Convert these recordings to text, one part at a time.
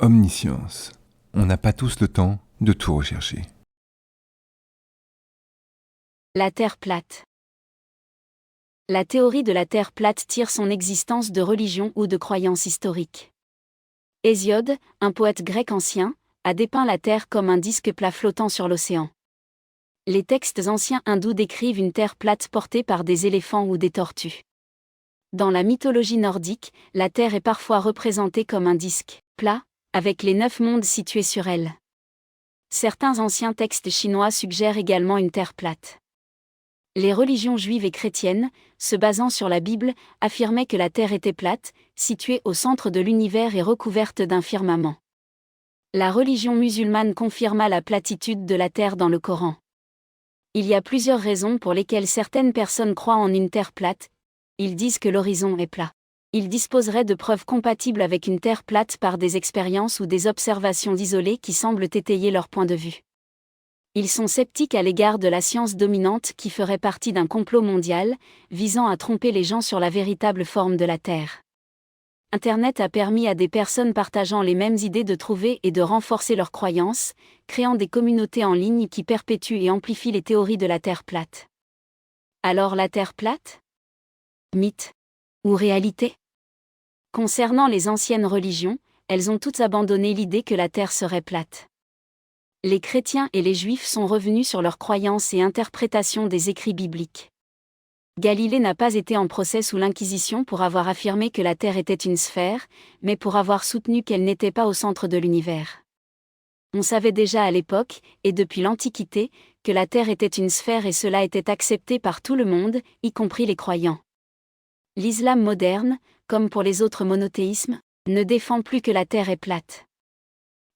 Omniscience. On n'a pas tous le temps de tout rechercher. La Terre plate. La théorie de la Terre plate tire son existence de religion ou de croyances historiques. Hésiode, un poète grec ancien, a dépeint la Terre comme un disque plat flottant sur l'océan. Les textes anciens hindous décrivent une Terre plate portée par des éléphants ou des tortues. Dans la mythologie nordique, la Terre est parfois représentée comme un disque plat, avec les 9 mondes situés sur elle. Certains anciens textes chinois suggèrent également une Terre plate. Les religions juives et chrétiennes, se basant sur la Bible, affirmaient que la Terre était plate, située au centre de l'univers et recouverte d'un firmament. La religion musulmane confirma la platitude de la Terre dans le Coran. Il y a plusieurs raisons pour lesquelles certaines personnes croient en une Terre plate. Ils disent que l'horizon est plat. Ils disposeraient de preuves compatibles avec une Terre plate par des expériences ou des observations isolées qui semblent étayer leur point de vue. Ils sont sceptiques à l'égard de la science dominante qui ferait partie d'un complot mondial, visant à tromper les gens sur la véritable forme de la Terre. Internet a permis à des personnes partageant les mêmes idées de trouver et de renforcer leurs croyances, créant des communautés en ligne qui perpétuent et amplifient les théories de la Terre plate. Alors la Terre plate ? Mythe ou réalité ? Concernant les anciennes religions, elles ont toutes abandonné l'idée que la Terre serait plate. Les chrétiens et les juifs sont revenus sur leurs croyances et interprétations des écrits bibliques. Galilée n'a pas été en procès sous l'Inquisition pour avoir affirmé que la Terre était une sphère, mais pour avoir soutenu qu'elle n'était pas au centre de l'univers. On savait déjà à l'époque, et depuis l'Antiquité, que la Terre était une sphère et cela était accepté par tout le monde, y compris les croyants. L'islam moderne, comme pour les autres monothéismes, ne défend plus que la Terre est plate.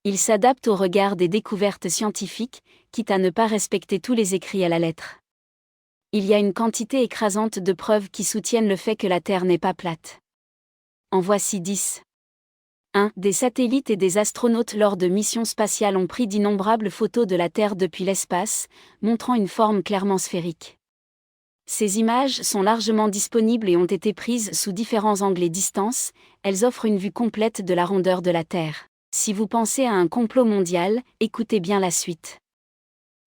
Il s'adapte au regard des découvertes scientifiques, quitte à ne pas respecter tous les écrits à la lettre. Il y a une quantité écrasante de preuves qui soutiennent le fait que la Terre n'est pas plate. En voici 10. 1. Des satellites et des astronautes lors de missions spatiales ont pris d'innombrables photos de la Terre depuis l'espace, montrant une forme clairement sphérique. Ces images sont largement disponibles et ont été prises sous différents angles et distances, elles offrent une vue complète de la rondeur de la Terre. Si vous pensez à un complot mondial, écoutez bien la suite.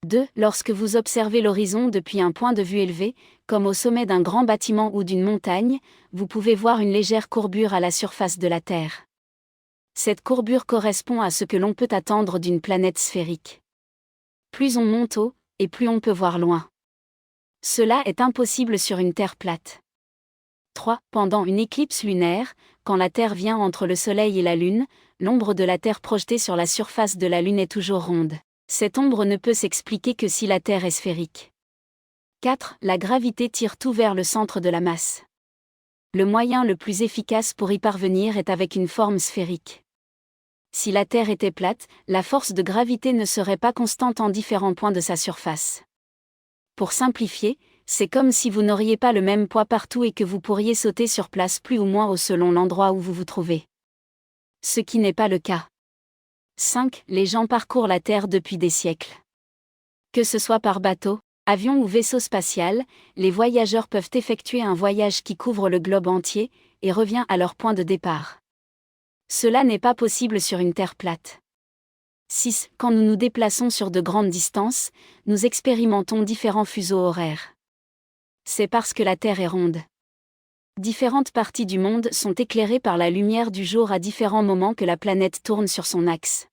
2. Lorsque vous observez l'horizon depuis un point de vue élevé, comme au sommet d'un grand bâtiment ou d'une montagne, vous pouvez voir une légère courbure à la surface de la Terre. Cette courbure correspond à ce que l'on peut attendre d'une planète sphérique. Plus on monte haut, et plus on peut voir loin. Cela est impossible sur une Terre plate. 3. Pendant une éclipse lunaire, quand la Terre vient entre le Soleil et la Lune, l'ombre de la Terre projetée sur la surface de la Lune est toujours ronde. Cette ombre ne peut s'expliquer que si la Terre est sphérique. 4. La gravité tire tout vers le centre de la masse. Le moyen le plus efficace pour y parvenir est avec une forme sphérique. Si la Terre était plate, la force de gravité ne serait pas constante en différents points de sa surface. Pour simplifier, c'est comme si vous n'auriez pas le même poids partout et que vous pourriez sauter sur place plus ou moins haut selon l'endroit où vous vous trouvez. Ce qui n'est pas le cas. 5. Les gens parcourent la Terre depuis des siècles. Que ce soit par bateau, avion ou vaisseau spatial, les voyageurs peuvent effectuer un voyage qui couvre le globe entier et revient à leur point de départ. Cela n'est pas possible sur une Terre plate. 6. Quand nous nous déplaçons sur de grandes distances, nous expérimentons différents fuseaux horaires. C'est parce que la Terre est ronde. Différentes parties du monde sont éclairées par la lumière du jour à différents moments que la planète tourne sur son axe.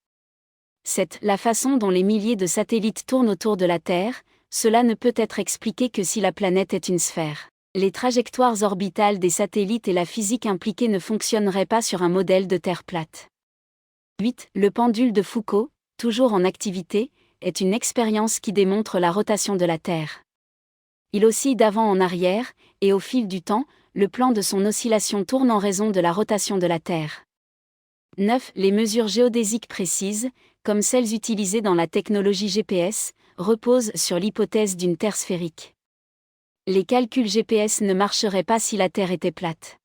7. La façon dont les milliers de satellites tournent autour de la Terre, cela ne peut être expliqué que si la planète est une sphère. Les trajectoires orbitales des satellites et la physique impliquée ne fonctionneraient pas sur un modèle de Terre plate. 8. Le pendule de Foucault, toujours en activité, est une expérience qui démontre la rotation de la Terre. Il oscille d'avant en arrière, et au fil du temps, le plan de son oscillation tourne en raison de la rotation de la Terre. 9. Les mesures géodésiques précises, comme celles utilisées dans la technologie GPS, reposent sur l'hypothèse d'une Terre sphérique. Les calculs GPS ne marcheraient pas si la Terre était plate.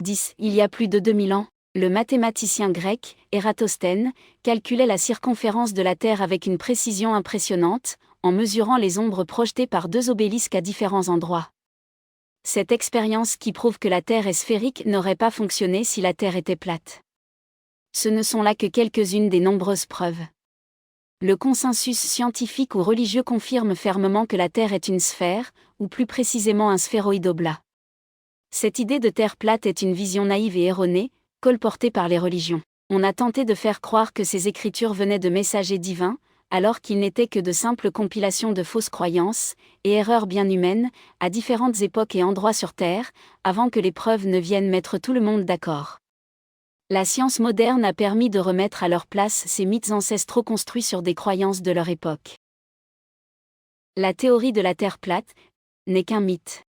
10. Il y a plus de 2000 ans, le mathématicien grec, Ératosthène, calculait la circonférence de la Terre avec une précision impressionnante, en mesurant les ombres projetées par 2 obélisques à différents endroits. Cette expérience qui prouve que la Terre est sphérique n'aurait pas fonctionné si la Terre était plate. Ce ne sont là que quelques-unes des nombreuses preuves. Le consensus scientifique ou religieux confirme fermement que la Terre est une sphère, ou plus précisément un sphéroïde oblat. Cette idée de Terre plate est une vision naïve et erronée, colportée par les religions. On a tenté de faire croire que ces écritures venaient de messagers divins, alors qu'ils n'étaient que de simples compilations de fausses croyances, et erreurs bien humaines, à différentes époques et endroits sur Terre, avant que les preuves ne viennent mettre tout le monde d'accord. La science moderne a permis de remettre à leur place ces mythes ancestraux construits sur des croyances de leur époque. La théorie de la Terre plate n'est qu'un mythe.